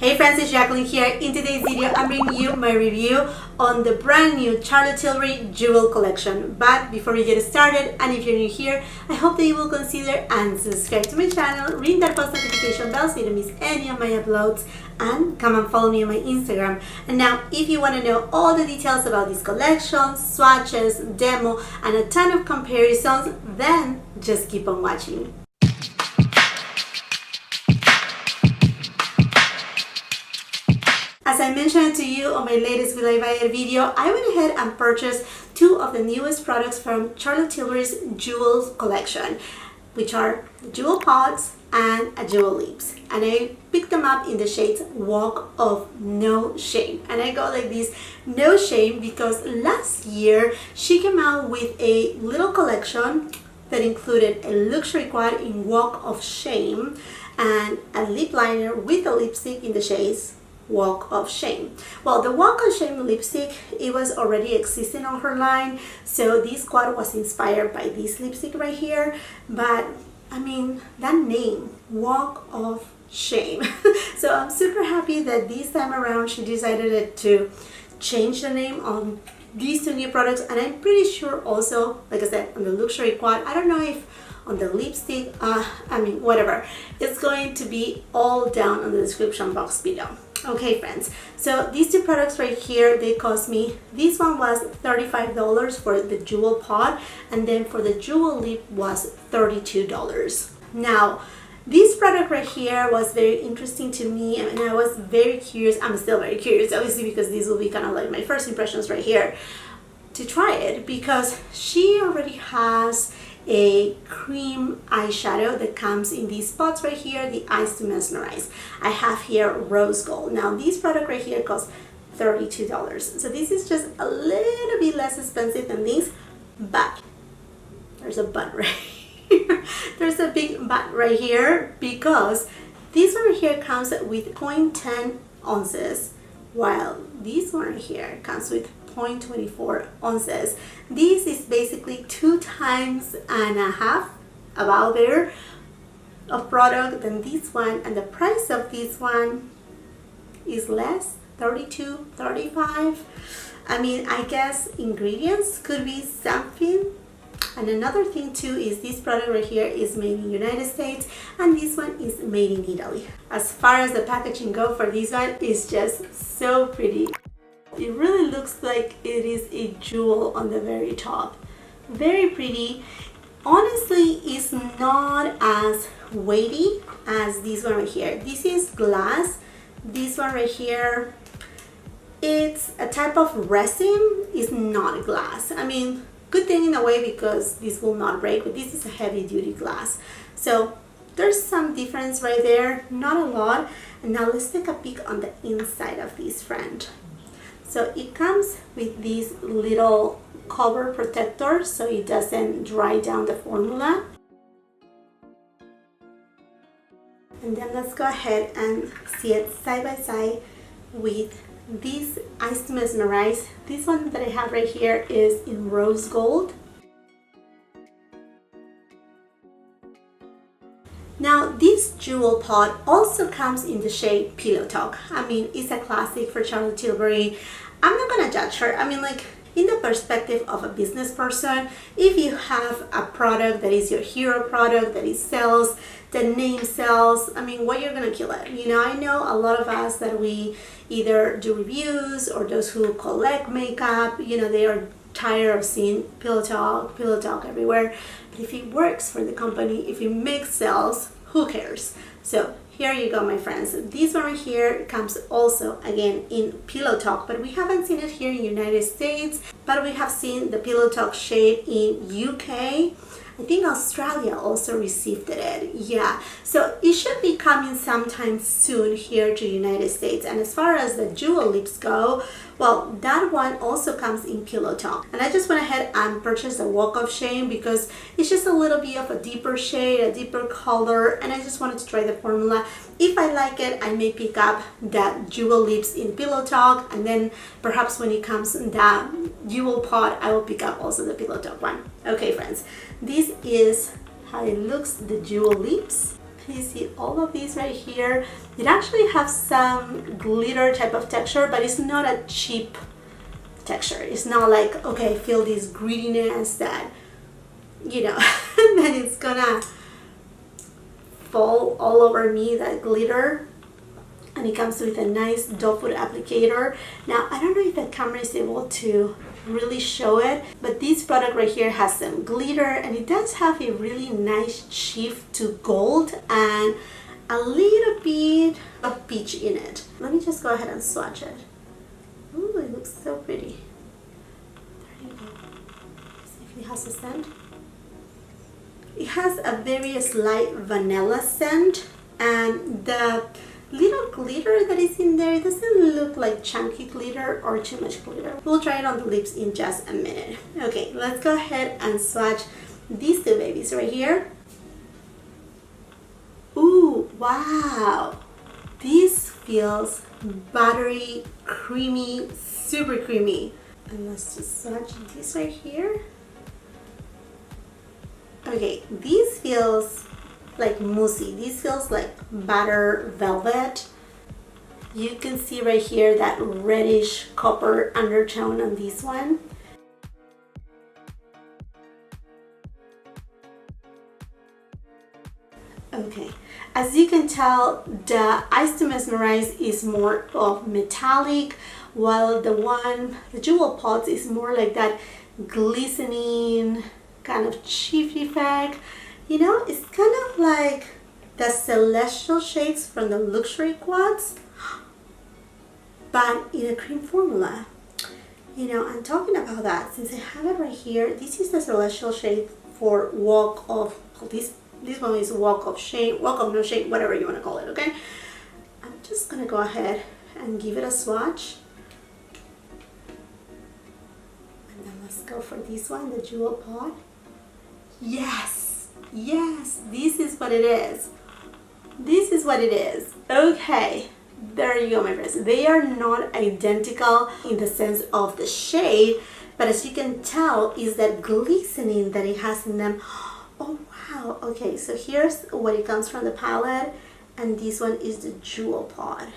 Hey friends, it's Jacqueline here. In today's video, I'm bringing you my review on the brand new Charlotte Tilbury Jewel collection. But before we get started, and if you're new here, I hope that you will consider and subscribe to my channel, ring that post notification bell so you don't miss any of my uploads, and come and follow me on my Instagram. And now, if you want to know all the details about these collections, swatches, demo, and a ton of comparisons, then just keep on watching. As I mentioned to you on my latest Will I Buy It video, I went ahead and purchased two of the newest products from Charlotte Tilbury's Jewels collection, which are the Jewel Pods and a Jewel Lips. And I picked them up in the shades Walk of No Shame. And I got like this No Shame because last year she came out with a little collection that included a luxury quad in Walk of Shame and a lip liner with a lipstick in the shades Walk of Shame. Well, the Walk of Shame lipstick, it was already existing on her line, so this quad was inspired by this lipstick right here. But I mean, that name, Walk of Shame. So I'm super happy that this time around she decided to change the name on these two new products. And I'm pretty sure also, like I said, on the luxury quad, I don't know if on the lipstick, I mean, whatever, it's going to be all down on the description box below. Okay friends, so these two products right here, they cost me, this one was $35 for the Jewel Pod, and then for the Jewel Lip was $32. Now this product right here was very interesting to me, and I was very curious. I'm still very curious, obviously, because these will be kind of like my first impressions right here, to try it, because she already has a cream eyeshadow that comes in these spots right here, the Eyes to Mesmerize. I have here rose gold. Now this product right here costs $32, so this is just a little bit less expensive than these, but there's a but right here. There's a big but right here, because this one right here comes with 0.10 ounces, while this one right here comes with 0.24 ounces. This is basically 2.5 times about there of product than this one, and the price of this one is less, $32, $35. I mean, I guess ingredients could be something. And another thing too is this product right here is made in United States, and this one is made in Italy. As far as the packaging go for this one, is just so pretty. It really looks like it is a jewel on the very top. Very pretty. Honestly, it's not as weighty as this one right here. This is glass. This one right here, it's a type of resin. It's not glass. I mean, good thing in a way, because this will not break, but this is a heavy duty glass. So there's some difference right there, not a lot. And now let's take a peek on the inside of this friend. So it comes with these little cover protectors so it doesn't dry down the formula. And then let's go ahead and see it side by side with this Eyes to Mesmerize. This one that I have right here is in rose gold. Now this Jewel Pod also comes in the shade Pillow Talk. I mean, it's a classic for Charlotte Tilbury. I'm not gonna judge her. I mean, like, in the perspective of a business person, if you have a product that is your hero product, that it sells, the name sells, I mean, what you're gonna kill it. You know, I know a lot of us that we either do reviews, or those who collect makeup, you know, they are tired of seeing pillow talk everywhere. But if it works for the company, if it makes sales, who cares? So here you go, my friends. This one right here comes also again in Pillow Talk, but we haven't seen it here in United States, but we have seen the Pillow Talk shade in UK. I think Australia also received it. Yeah, so it should be coming sometime soon here to United States. And as far as the Jewel Lips go, well, that one also comes in Pillow Talk. And I just went ahead and purchased the Walk of Shame because it's just a little bit of a deeper shade, a deeper color, and I just wanted to try the formula. If I like it, I may pick up that Jewel Lips in Pillow Talk, and then perhaps when it comes that Jewel Pod, I will pick up also the Pillow Talk one. Okay friends, this is how it looks, the Jewel Lips. You see all of these right here. It actually has some glitter type of texture, but it's not a cheap texture. It's not like, okay, feel this grittiness that, you know, that it's gonna fall all over me, that glitter. And it comes with a nice doe foot applicator. Now, I don't know if the camera is able to really show it, but this product right here has some glitter, and it does have a really nice shift to gold and a little bit of peach in it. Let me just go ahead and swatch it. Ooh, it looks so pretty. There you go. See if it has a scent. It has a very slight vanilla scent, and the little glitter that is in there, it doesn't look like chunky glitter or too much glitter. We'll try it on the lips in just a minute. Okay, let's go ahead and swatch these two babies right here. Ooh, wow. This feels buttery, creamy, super creamy. And let's just swatch this right here. Okay, this feels like moussey. This feels like butter velvet. You can see right here that reddish copper undertone on this one. Okay, as you can tell, the Ice to Mesmerize is more of metallic, while the Jewel Pods is more like that glistening kind of cheap effect. You know, it's kind of like the celestial shades from the luxury quads, but in a cream formula. You know, I'm talking about that since I have it right here. This is the celestial shade for Walk of, this one is Walk of Shame, Walk of No Shame, whatever you want to call it, okay? I'm just gonna go ahead and give it a swatch. And then let's go for this one, the Jewel Pod. Yes! Yes, this is what it is. This is what it is. Okay, there you go, my friends. They are not identical in the sense of the shade, but as you can tell, is that glistening that it has in them. Oh wow. Okay, so here's what it comes from the palette, and this one is the Jewel Pod.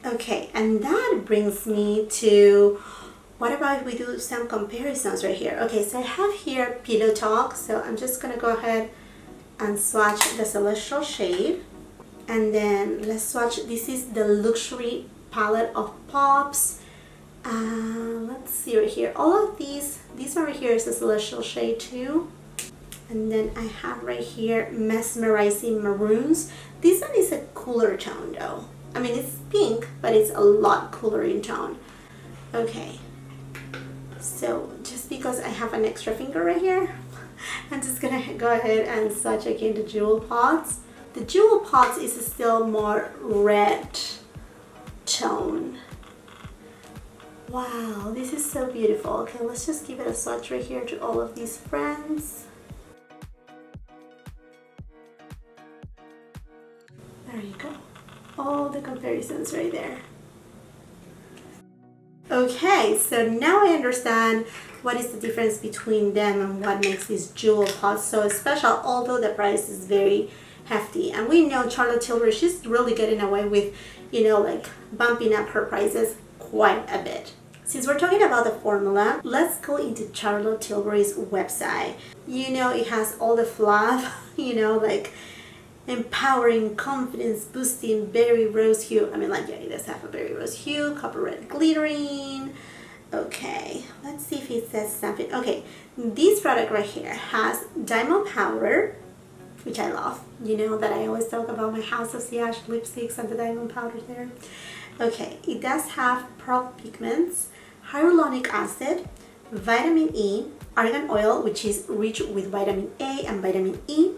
Okay, and that brings me to, what about if we do some comparisons right here? Okay, so I have here Pillow Talk, so I'm just gonna go ahead and swatch the celestial shade, and then let's swatch. This is the luxury palette of Pops. Let's see right here. All of these one right here is the celestial shade too, and then I have right here Mesmerizing Maroons. This one is a cooler tone though. I mean, it's pink, but it's a lot cooler in tone. Okay. So just because I have an extra finger right here, I'm just gonna go ahead and swatch again the Jewel Pods. The Jewel Pods is still more red tone. Wow, this is so beautiful. Okay, let's just give it a swatch right here to all of these friends. There you go. All the comparisons right there. Okay, so now I understand what is the difference between them and what makes this Jewel Pod so special, although the price is very hefty. And we know Charlotte Tilbury, she's really getting away with, you know, like bumping up her prices quite a bit. Since we're talking about the formula, let's go into Charlotte Tilbury's website. You know, it has all the fluff, you know, like empowering, confidence boosting, berry rose hue. I mean, like, yeah, it does have a berry rose hue, copper red glittering. Okay, let's see if it says something. Okay, this product right here has diamond powder, which I love. You know that I always talk about my House of Siage lipsticks and the diamond powder there. Okay, it does have pearl pigments, hyaluronic acid, vitamin E, argan oil, which is rich with vitamin A and vitamin E.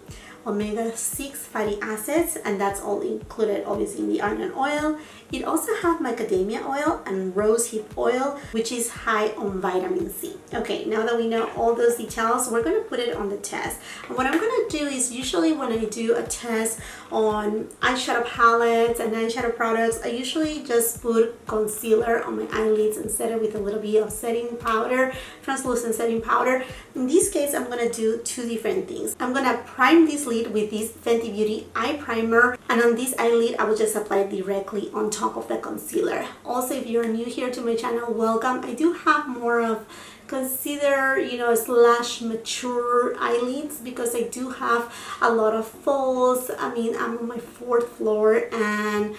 omega-6 fatty acids, and that's all included obviously in the argan oil. It also has macadamia oil and rosehip oil, which is high on vitamin C. Okay, now that we know all those details, we're going to put it on the test. And what I'm going to do is, usually when I do a test on eyeshadow palettes and eyeshadow products, I usually just put concealer on my eyelids instead of with a little bit of setting powder, translucent setting powder. In this case, I'm going to do two different things. I'm going to prime this lid with this Fenty Beauty eye primer, and on this eyelid I will just apply it directly on top of the concealer. Also, if you're new here to my channel, welcome. I do have more of consider, slash mature eyelids because I do have a lot of folds. I mean, I'm on my 4th floor and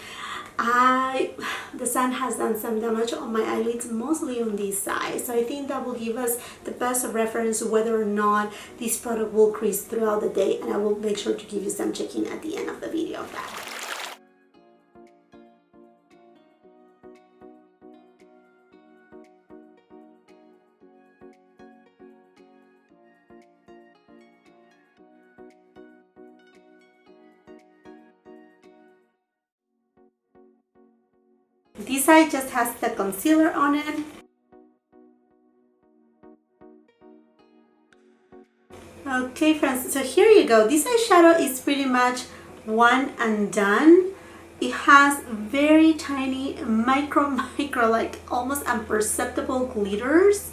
the sun has done some damage on my eyelids, mostly on this side. So I think that will give us the best reference whether or not this product will crease throughout the day, and I will make sure to give you some check-in at the end of the video of that. This side just has the concealer on it. Okay friends, so here you go. This eyeshadow is pretty much one and done. It has very tiny micro like almost imperceptible glitters,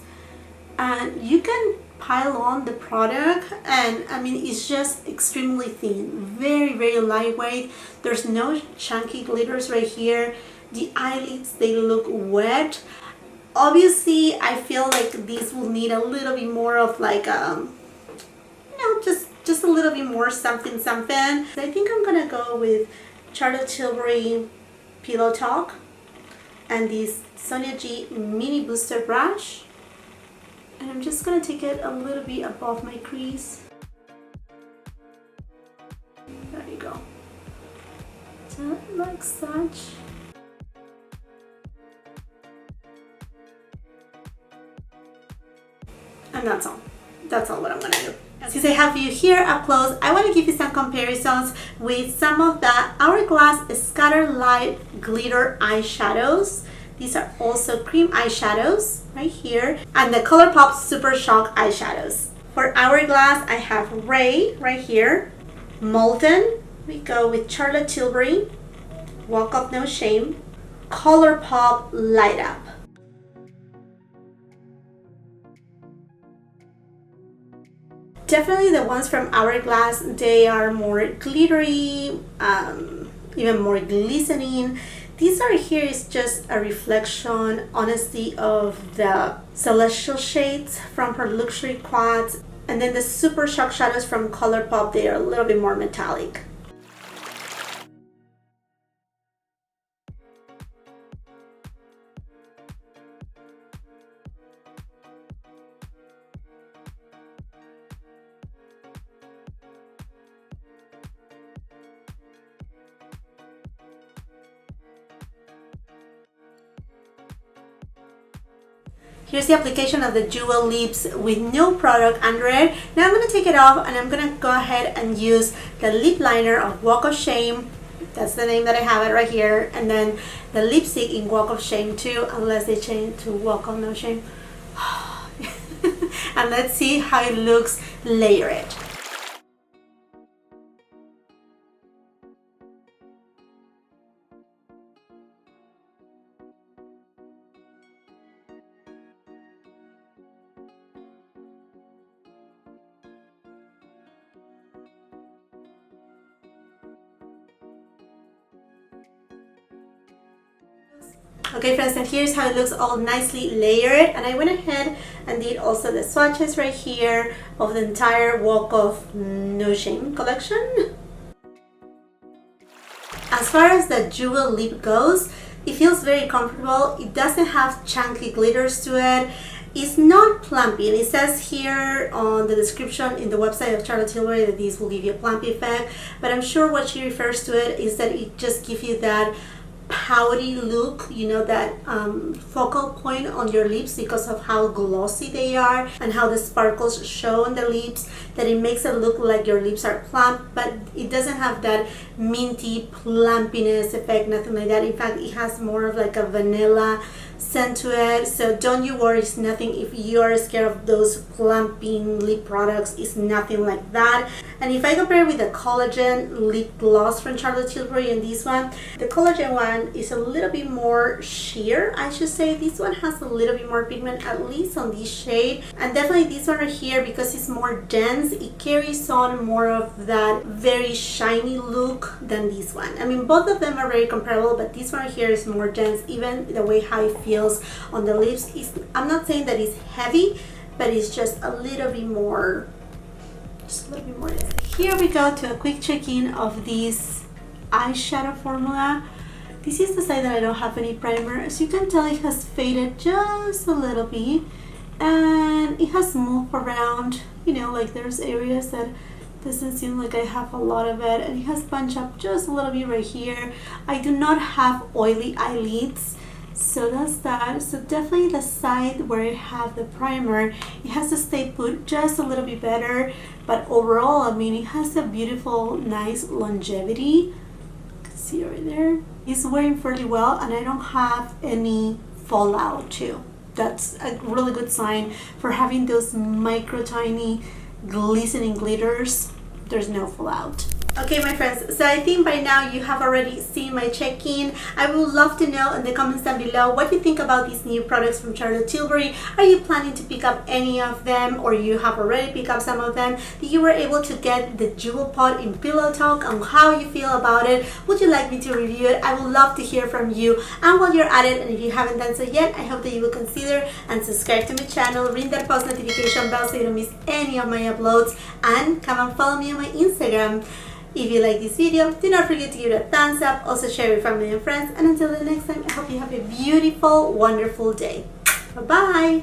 and you can pile on the product, and I mean it's just extremely thin, very lightweight. There's no chunky glitters right here. The eyelids, they look wet. Obviously I feel like these will need a little bit more of like just a little bit more something. I think I'm gonna go with Charlotte Tilbury Pillow Talk and this Sonia G mini booster brush, and I'm just gonna take it a little bit above my crease. There you go, so like such. And that's all what I'm gonna do. Since I have you here up close, I want to give you some comparisons with some of the Hourglass Scatter Light Glitter eyeshadows. These are also cream eyeshadows right here, and the ColourPop Super Shock eyeshadows. For Hourglass, I have Ray right here, Molten. We go with Charlotte Tilbury, Walk Up No Shame, ColourPop Light Up. Definitely the ones from Hourglass, they are more glittery, even more glistening. These are here is just a reflection, honestly, of the Celestial shades from her Luxury Quads. And then the Super Shock shadows from ColourPop, they are a little bit more metallic. Here's the application of the Jewel Lips with no product under it. Now I'm going to take it off and I'm going to go ahead and use the lip liner of Walk of Shame. That's the name that I have it right here. And then the lipstick in Walk of Shame too, unless they change to Walk of No Shame. And let's see how it looks layered. Okay friends, and here's how it looks all nicely layered, and I went ahead and did also the swatches right here of the entire Walk of No Shame collection. As far as the Jewel lip goes, it feels very comfortable. It doesn't have chunky glitters to it. It's not plumpy, and it says here on the description in the website of Charlotte Tilbury that these will give you a plumpy effect, but I'm sure what she refers to it is that it just gives you that pouty look, you know, that focal point on your lips because of how glossy they are and how the sparkles show on the lips, that it makes it look like your lips are plump, but it doesn't have that minty plumpiness effect, nothing like that. In fact, it has more of like a vanilla scent to it. So don't you worry, it's nothing. If you are scared of those plumping lip products, it's nothing like that. And if I compare with the collagen lip gloss from Charlotte Tilbury and this one, the collagen one is a little bit more sheer, I should say. This one has a little bit more pigment, at least on this shade, and definitely this one right here, because it's more dense, it carries on more of that very shiny look than this one. I mean, both of them are very comparable, but this one right here is more dense. Even the way how it feels on the lips is, I'm not saying that it's heavy, but it's just a little bit more, Here we go to a quick check-in of this eyeshadow formula. This is the side that I don't have any primer. As you can tell, it has faded just a little bit, and it has moved around, you know, like there's areas that doesn't seem like I have a lot of it, and it has bunched up just a little bit right here. I do not have oily eyelids, so that's that. So definitely the side where I have the primer, it has to stay put just a little bit better, but overall, I mean, it has a beautiful, nice longevity. You can see right there. It's wearing fairly well, and I don't have any fallout too. That's a really good sign for having those micro tiny glistening glitters. There's no fallout. Okay, my friends, so I think by now you have already seen my check-in. I would love to know in the comments down below what you think about these new products from Charlotte Tilbury. Are you planning to pick up any of them, or you have already picked up some of them? You were able to get the Jewel Pot in Pillow Talk, and how you feel about it. Would you like me to review it? I would love to hear from you. And while you're at it, and if you haven't done so yet, I hope that you will consider and subscribe to my channel, ring that post notification bell so you don't miss any of my uploads, and come and follow me on my Instagram. If you like this video, do not forget to give it a thumbs up, also share with family and friends, and until the next time, I hope you have a beautiful, wonderful day. Bye-bye!